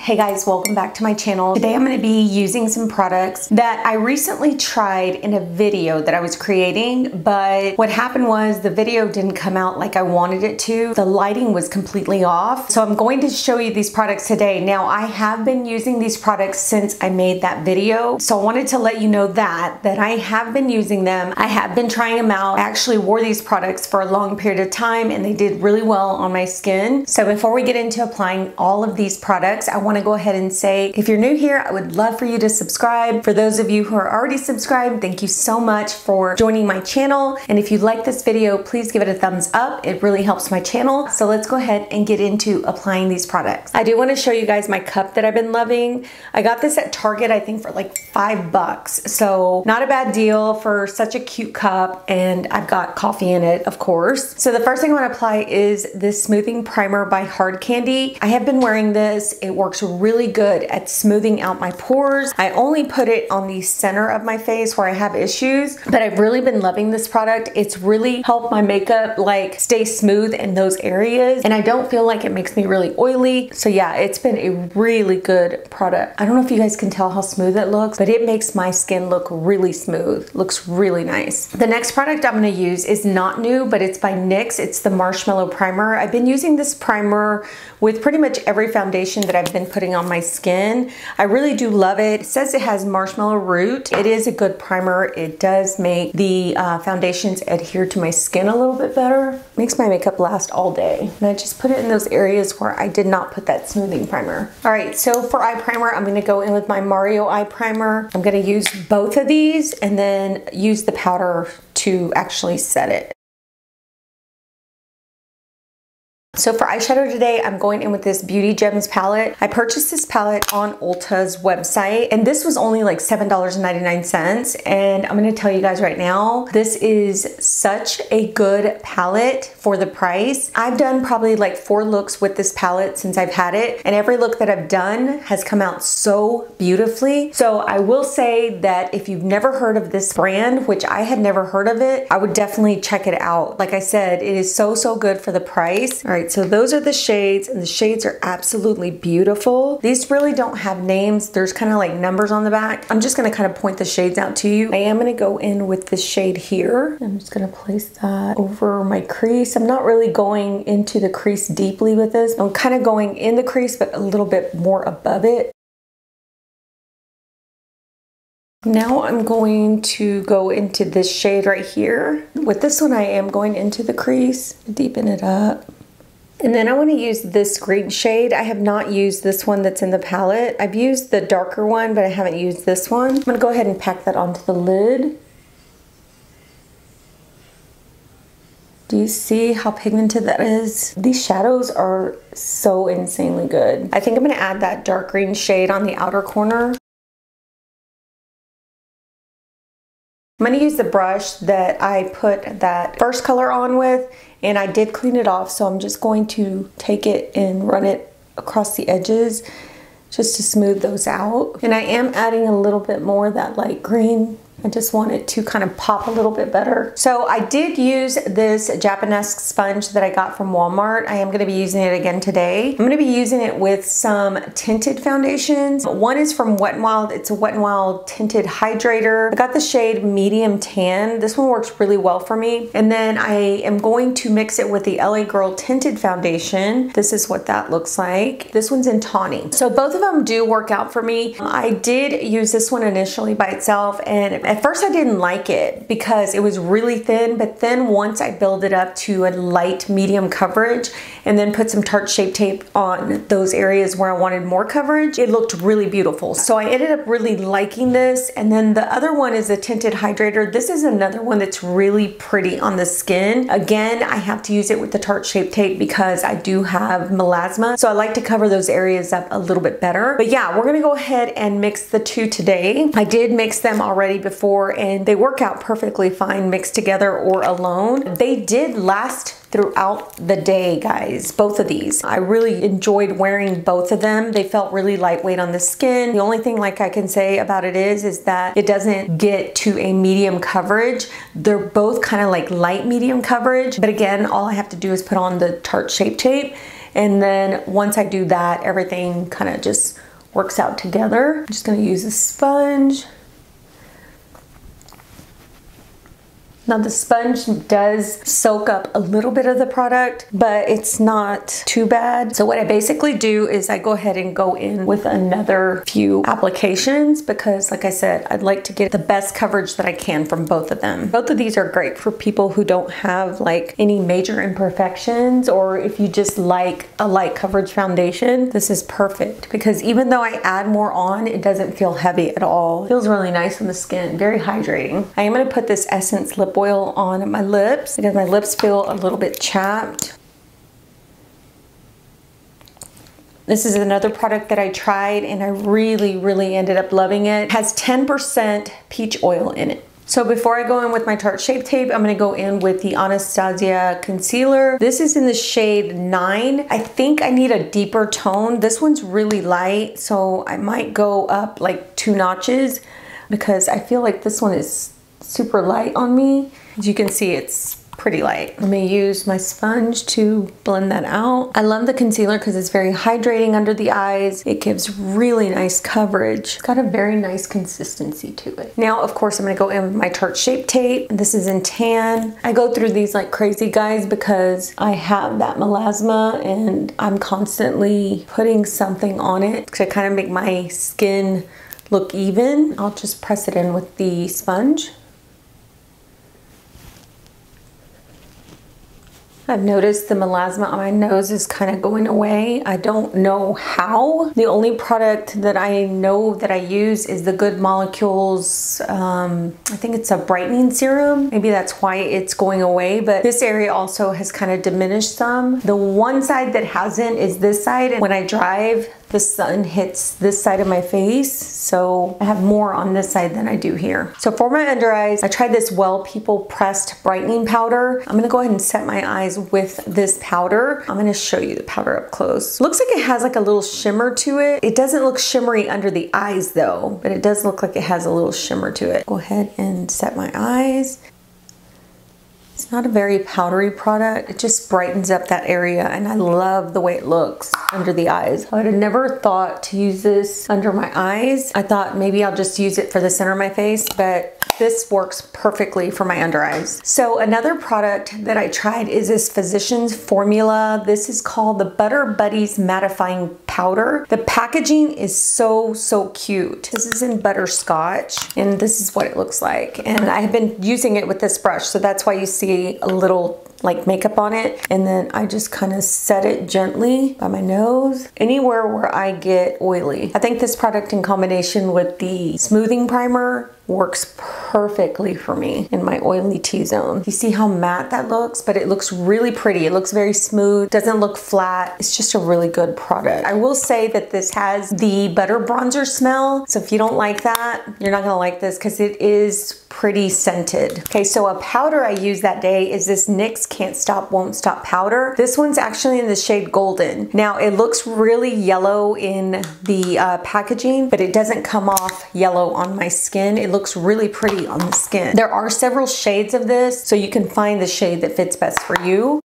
Hey guys, welcome back to my channel. Today I'm going to be using some products that I recently tried in a video that I was creating, but what happened was the video didn't come out like I wanted it to. The lighting was completely off. So I'm going to show you these products today. Now I have been using these products since I made that video. So I wanted to let you know that I have been using them. I have been trying them out. I actually wore these products for a long period of time and they did really well on my skin. So before we get into applying all of these products, I want to go ahead and say, if you're new here, I would love for you to subscribe. For those of you who are already subscribed, thank you so much for joining my channel. And if you like this video, please give it a thumbs up. It really helps my channel. So let's go ahead and get into applying these products. I do want to show you guys my cup that I've been loving. I got this at Target, I think for like $5. So not a bad deal for such a cute cup. And I've got coffee in it, of course. So the first thing I want to apply is this smoothing primer by Hard Candy. I have been wearing this. It works really good at smoothing out my pores. I only put it on the center of my face where I have issues, but I've really been loving this product. It's really helped my makeup like stay smooth in those areas, and I don't feel like it makes me really oily. So yeah, it's been a really good product. I don't know if you guys can tell how smooth it looks, but it makes my skin look really smooth. Looks really nice. The next product I'm going to use is not new, but it's by NYX. It's the Marshmallow Primer. I've been using this primer with pretty much every foundation that I've been putting on my skin. I really do love it. It says it has marshmallow root. It is a good primer. It does make the foundations adhere to my skin a little bit better. Makes my makeup last all day. And I just put it in those areas where I did not put that smoothing primer. All right, so for eye primer, I'm gonna go in with my Mario eye primer. I'm gonna use both of these and then use the powder to actually set it. So for eyeshadow today, I'm going in with this Beauty Gems palette. I purchased this palette on Ulta's website, and this was only like $7.99. And I'm gonna tell you guys right now, this is such a good palette for the price. I've done probably like 4 looks with this palette since I've had it, and every look that I've done has come out so beautifully. So I will say that if you've never heard of this brand, which I had never heard of it, I would definitely check it out. Like I said, it is so good for the price. All right. So those are the shades, and the shades are absolutely beautiful. These really don't have names. There's kind of like numbers on the back. I'm just going to kind of point the shades out to you. I am going to go in with this shade here. I'm just going to place that over my crease. I'm not really going into the crease deeply with this. I'm kind of going in the crease, but a little bit more above it. Now I'm going to go into this shade right here. With this one, I am going into the crease, deepen it up. And then I want to use this green shade. I have not used this one that's in the palette. I've used the darker one, but I haven't used this one. I'm going to go ahead and pack that onto the lid. Do you see how pigmented that is? These shadows are so insanely good. I think I'm going to add that dark green shade on the outer corner. I'm going to use the brush that I put that first color on with, and I did clean it off, so I'm just going to take it and run it across the edges just to smooth those out. And I am adding a little bit more of that light green. I just want it to kind of pop a little bit better. So I did use this Japonesque sponge that I got from Walmart. I am going to be using it again today. I'm going to be using it with some tinted foundations. One is from Wet n Wild. It's a Wet n Wild Tinted Hydrator. I got the shade Medium Tan. This one works really well for me. And then I am going to mix it with the LA Girl Tinted Foundation. This is what that looks like. This one's in Tawny. So both of them do work out for me. I did use this one initially by itself, and at first I didn't like it because it was really thin, but then once I build it up to a light medium coverage and then put some Tarte Shape Tape on those areas where I wanted more coverage, it looked really beautiful. So I ended up really liking this. And then the other one is the Tinted Hydrator. This is another one that's really pretty on the skin. Again, I have to use it with the Tarte Shape Tape because I do have melasma, so I like to cover those areas up a little bit better. But yeah, we're gonna go ahead and mix the two today. I did mix them already before, and they work out perfectly fine mixed together or alone. They did last throughout the day, guys, both of these. I really enjoyed wearing both of them. They felt really lightweight on the skin. The only thing like I can say about it is that it doesn't get to a medium coverage. They're both kind of like light medium coverage, but again, all I have to do is put on the Tarte Shape Tape And then once I do that, everything kind of just works out together. I'm just gonna use a sponge. Now the sponge does soak up a little bit of the product, but it's not too bad. So what I basically do is I go ahead and go in with another few applications because like I said, I'd like to get the best coverage that I can from both of them. Both of these are great for people who don't have like any major imperfections, or if you just like a light coverage foundation, this is perfect because even though I add more on, it doesn't feel heavy at all. It feels really nice on the skin, very hydrating. I am gonna put this Essence lip oil on my lips because my lips feel a little bit chapped. This is another product that I tried and I really ended up loving it. It has 10% peach oil in it. So before I go in with my Tarte Shape Tape, I'm gonna go in with the Anastasia Concealer. This is in the shade 9. I think I need a deeper tone. This one's really light, so I might go up like 2 notches because I feel like this one is super light on me. As you can see, it's pretty light. I'm gonna use my sponge to blend that out. I love the concealer because it's very hydrating under the eyes. It gives really nice coverage. It's got a very nice consistency to it. Now, of course, I'm gonna go in with my Tarte Shape Tape. This is in tan. I go through these like crazy, guys, because I have that melasma and I'm constantly putting something on it to kind of make my skin look even. I'll just press it in with the sponge. I've noticed the melasma on my nose is kind of going away. I don't know how. The only product that I know that I use is the Good Molecules, I think it's a brightening serum. Maybe that's why it's going away, but this area also has kind of diminished some. The one side that hasn't is this side, and when I drive, the sun hits this side of my face, so I have more on this side than I do here. So for my under eyes, I tried this Well People Pressed Brightening Powder. I'm gonna go ahead and set my eyes with this powder. I'm gonna show you the powder up close. Looks like it has like a little shimmer to it. It doesn't look shimmery under the eyes though, but it does look like it has a little shimmer to it. Go ahead and set my eyes. It's not a very powdery product. It just brightens up that area and I love the way it looks under the eyes. I would have never thought to use this under my eyes. I thought maybe I'll just use it for the center of my face, but this works perfectly for my under eyes. So another product that I tried is this Physicians Formula. This is called the Butter Buddies Mattifying Powder. The packaging is so cute. This is in butterscotch and this is what it looks like. And I have been using it with this brush, so that's why you see a little like makeup on it, and then I just kind of set it gently by my nose, anywhere where I get oily. I think this product in combination with the smoothing primer works perfectly for me in my oily T-zone. You see how matte that looks, but it looks really pretty. It looks very smooth, doesn't look flat. It's just a really good product. I will say that this has the butter bronzer smell, so if you don't like that, you're not gonna like this because it is pretty scented. Okay, so a powder I used that day is this NYX Can't Stop Won't Stop powder. This one's actually in the shade Golden. Now it looks really yellow in the packaging, but it doesn't come off yellow on my skin. It looks really pretty on the skin. There are several shades of this, so you can find the shade that fits best for you.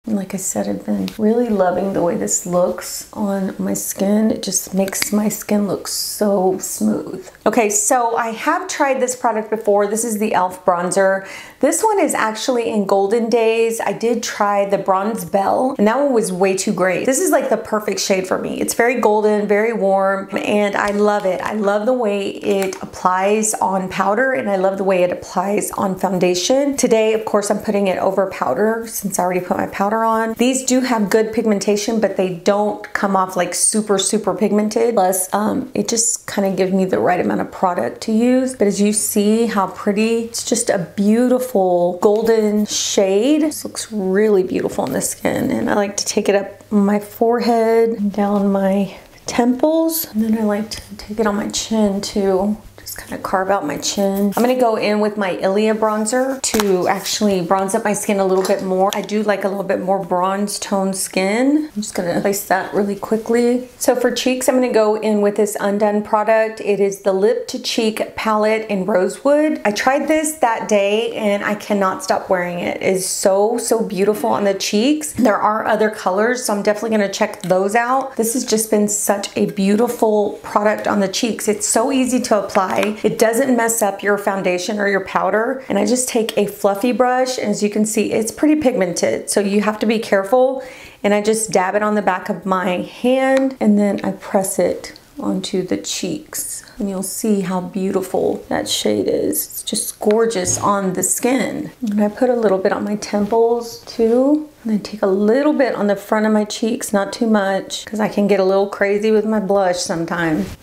And like I said, I've been really loving the way this looks on my skin. It just makes my skin look so smooth. Okay, so I have tried this product before. This is the e.l.f. bronzer. This one is actually in Golden Daze. I did try the Bronze Belle, and that one was way too great. This is like the perfect shade for me. It's very golden, very warm, and I love it. I love the way it applies on powder, and I love the way it applies on foundation. Today, of course, I'm putting it over powder since I already put my powder on. These do have good pigmentation, but they don't come off like super pigmented. Plus, it just kind of gives me the right amount of product to use. But as you see how pretty, it's just a beautiful golden shade. This looks really beautiful on the skin. And I like to take it up my forehead and down my temples. And then I like to take it on my chin too. Just kind of carve out my chin. I'm gonna go in with my Ilia bronzer to actually bronze up my skin a little bit more. I do like a little bit more bronze tone skin. I'm just gonna place that really quickly. So for cheeks, I'm gonna go in with this Undone product. It is the Lip to Cheek palette in Rosewood. I tried this that day and I cannot stop wearing it. It is so beautiful on the cheeks. There are other colors, so I'm definitely gonna check those out. This has just been such a beautiful product on the cheeks. It's so easy to apply. It doesn't mess up your foundation or your powder. And I just take a fluffy brush, and as you can see, it's pretty pigmented, so you have to be careful. And I just dab it on the back of my hand, and then I press it onto the cheeks. And you'll see how beautiful that shade is. It's just gorgeous on the skin. And I put a little bit on my temples too. And then take a little bit on the front of my cheeks, not too much, because I can get a little crazy with my blush sometimes.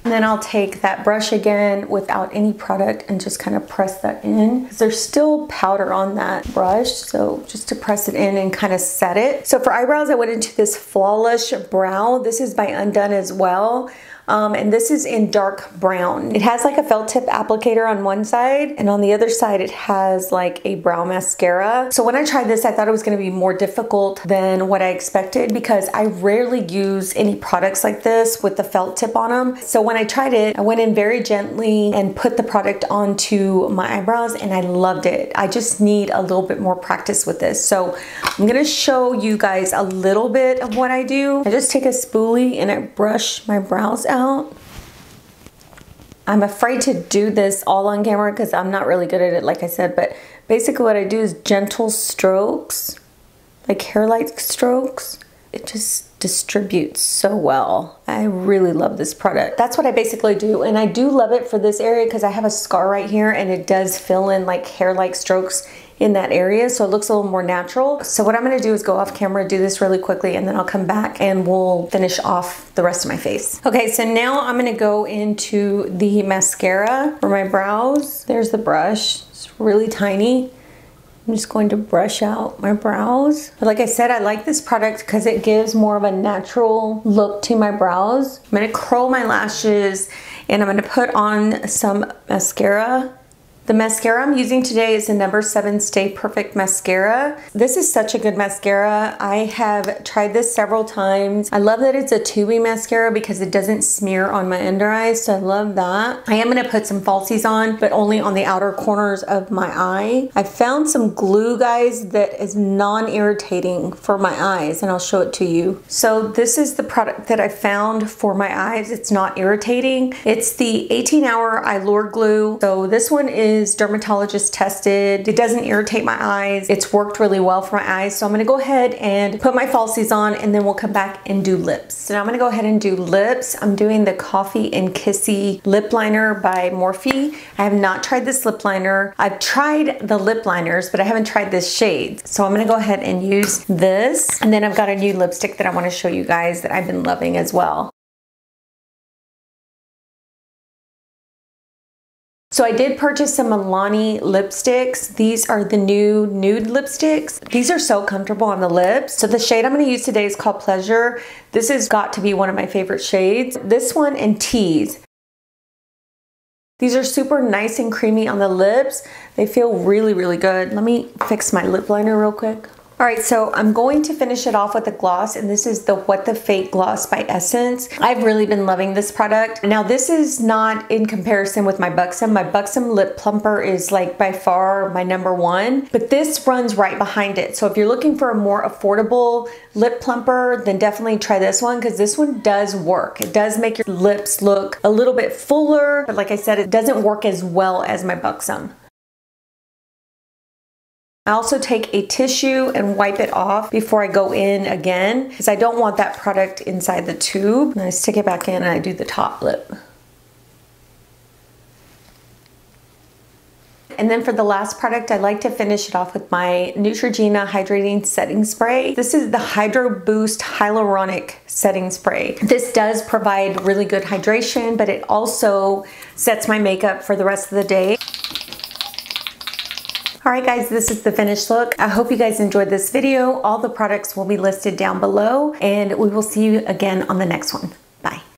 And then I'll take that brush again without any product and just kind of press that in, because there's still powder on that brush. So just to press it in and kind of set it. So for eyebrows, I went into this Flawlash brow. This is by Undone as well. And this is in dark brown. It has like a felt tip applicator on one side, and on the other side it has like a brow mascara. So when I tried this, I thought it was going to be more difficult than what I expected, because I rarely use any products like this with the felt tip on them. So when I tried it, I went in very gently and put the product onto my eyebrows, and I loved it. I just need a little bit more practice with this. So I'm going to show you guys a little bit of what I do. I just take a spoolie and I brush my brows out. I'm afraid to do this all on camera because I'm not really good at it, like I said, but basically what I do is gentle strokes, like hair-like strokes. It just distributes so well. I really love this product. That's what I basically do, and I do love it for this area because I have a scar right here, and it does fill in like hair-like strokes in that area, so it looks a little more natural. So what I'm gonna do is go off camera, do this really quickly, and then I'll come back and we'll finish off the rest of my face. Okay, so now I'm gonna go into the mascara for my brows. There's the brush, it's really tiny. I'm just going to brush out my brows. But like I said, I like this product because it gives more of a natural look to my brows. I'm gonna curl my lashes, and I'm gonna put on some mascara. The mascara I'm using today is the No. 7 Stay Perfect Mascara. This is such a good mascara. I have tried this several times. I love that it's a tubey mascara because it doesn't smear on my under eyes, so I love that. I am gonna put some falsies on, but only on the outer corners of my eye. I found some glue, guys, that is non-irritating for my eyes, and I'll show it to you. So this is the product that I found for my eyes. It's not irritating. It's the 18-hour Eyelure glue. So this one is dermatologist tested. It doesn't irritate my eyes. It's worked really well for my eyes. So I'm gonna go ahead and put my falsies on, and then we'll come back and do lips. So now I'm gonna go ahead and do lips. I'm doing the Coffee and Kissy lip liner by Morphe. I have not tried this lip liner. I've tried the lip liners, but I haven't tried this shade. So I'm gonna go ahead and use this. And then I've got a new lipstick that I wanna show you guys that I've been loving as well. So I did purchase some Milani lipsticks. These are the new nude lipsticks. These are so comfortable on the lips. So the shade I'm gonna use today is called Pleasure. This has got to be one of my favorite shades. This one and Tease. These are super nice and creamy on the lips. They feel really, really good. Let me fix my lip liner real quick. All right, so I'm going to finish it off with a gloss, and this is the What the Fake gloss by Essence. I've really been loving this product. Now, this is not in comparison with my Buxom. My Buxom lip plumper is like by far my #1, but this runs right behind it. So if you're looking for a more affordable lip plumper, then definitely try this one, because this one does work. It does make your lips look a little bit fuller, but like I said, it doesn't work as well as my Buxom. I also take a tissue and wipe it off before I go in again, because I don't want that product inside the tube. And I stick it back in and I do the top lip. And then for the last product, I like to finish it off with my Neutrogena Hydrating Setting Spray. This is the Hydro Boost Hyaluronic Setting Spray. This does provide really good hydration, but it also sets my makeup for the rest of the day. Alright guys, this is the finished look. I hope you guys enjoyed this video. All the products will be listed down below, and we will see you again on the next one.